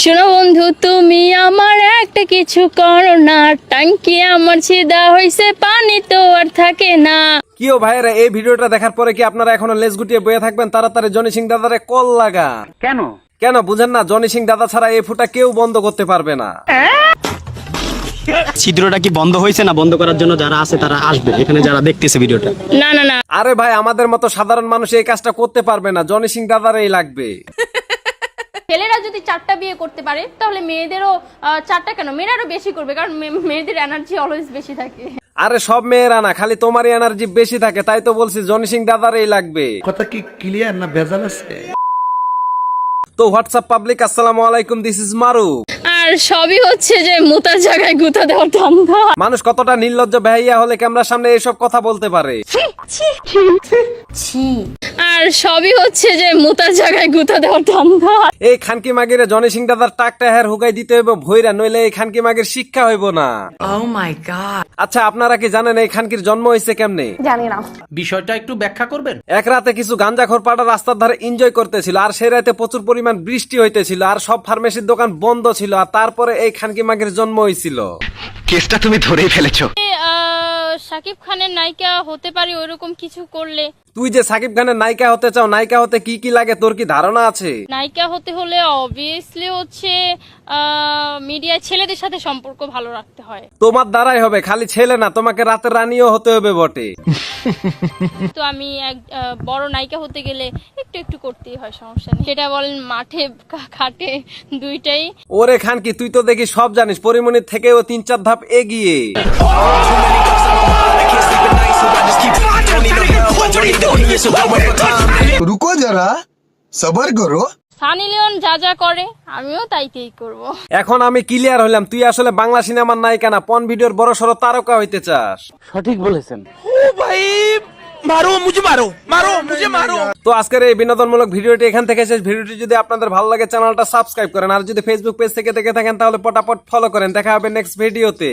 শোনো বন্ধু, তুমি আমার একটা কিছু করো না, টাঙ্কি আমার ছিদা হইছে, পানি তো আর থাকে না। কি ও ভাইরা, এই ভিডিওটা দেখার পরে কি আপনারা এখনো লেজ গুটিয়ে বয়ে থাকবেন? তাড়াতাড়ি জনি সিং দাদারে কল লাগা। কেন কেন বুঝেন না? জনি সিং দাদা ছাড়া এই ফুটা কেউ বন্ধ করতে পারবে না। ছিদ্রটা কি বন্ধ হয়েছে না? বন্ধ করার জন্য যারা আছে তারা আসবে এখানে, যারা দেখতেছে ভিডিওটা। না না না, আরে ভাই, আমাদের মতো সাধারণ মানুষ এই কাজটা করতে পারবে না, জনি সিং দাদারই লাগবে। ছেলেরা যদি 4টা বিয়ে করতে পারে তাহলে মেয়েদেরও 4টা কেন, মেয়েরাও বেশি করবে, কারণ মেয়েদের এনার্জি অলওয়েজ বেশি থাকে। আরে সব মেয়েরা না, খালি তোমারই এনার্জি বেশি থাকে, তাই তো বলছি জনি সিং দাদারই লাগবে। কথা কি ক্লিয়ার না ভেজাল আছে? তো হোয়াটসঅ্যাপ পাবলিক, আসসালামু আলাইকুম, দিস ইজ মারু। আর সবই হচ্ছে যে মুতার জায়গায় গুতা দেওয়ার ধান্দা। মানুষ কতটা নির্লজ্জ বেহাইয়া হলে ক্যামেরার সামনে এসব কথা বলতে পারে? আর সবই হচ্ছে যে মুতার জায়গায় গুতা দেওয়ার ধান্দা। এই খানকি মাগিরে জনি সিং দাদার টাকটা হের হুগাই দিতে হইব ভইরা, নইলে এই খানকি মাগির শিক্ষা হইব না। Oh my god! আচ্ছা, আপনারা কি জানেন এই খানকির জন্ম হয়েছে কেমনে? বিষয়টা একটু ব্যাখ্যা করবেন? এক রাতে কিছু গাঞ্জাখোর পাড়া রাস্তার ধারে এনজয় করতেছিল, আর সেই রাতে প্রচুর পরিমাণ বৃষ্টি হইতেছিল, আর সব ফার্মেসির দোকান বন্ধ ছিল, আর তারপরে এই খানকি মাগির জন্ম হয়েছিল। কেসটা তুমি ধরেই ফেলেছো। শাকিব খানের নায়িকা হতে পারি ওইরকম কিছু করলে। তুই যে সাকিব খানের নায়িকা হতে চাও, নায়িকা হতে কি কি লাগে তোর কি ধারণা আছে? নায়িকা হতে হলে অবভিয়াসলি হচ্ছে মিডিয়ায় ছেলেদের সাথে সম্পর্ক ভালো রাখতে হয়। তোমার দ্বারাই হবে, খালি ছেলে না, তোমাকে রাতের রানীও হতে হবে বটে। তো আমি এক বড় নায়িকা হতে গেলে একটু একটু করতেই হয়, সমস্যা নেই। সেটা বলেন মাঠে খাটে, দুইটাই। ওরে খানকি, তুই তো দেখি সব জানিস, পরিমণির থেকেও 3-4 ধাপ এগিয়ে। रुको जरा सबर करो। সানি লিওন যা যা করে আমিও তাইতেই করব। এখন আমি ক্লিয়ার হলাম, তুই আসলে বাংলা সিনেমার নায়িকা না, পন ভিডিওর বড় সড়ো তারকা হইতে চাস। সঠিক বলেছেন। তো আজকের এই বিনোদনমূলক ভিডিওটি এখান থেকে শেষ। ভিডিওটি যদি আপনাদের ভালো লাগে চ্যানেলটা সাবস্ক্রাইব করেন, আর যদি ফেসবুক পেজ থেকে দেখে থাকেন তাহলে পটাপট ফলো করেন। দেখা হবে নেক্সট ভিডিওতে।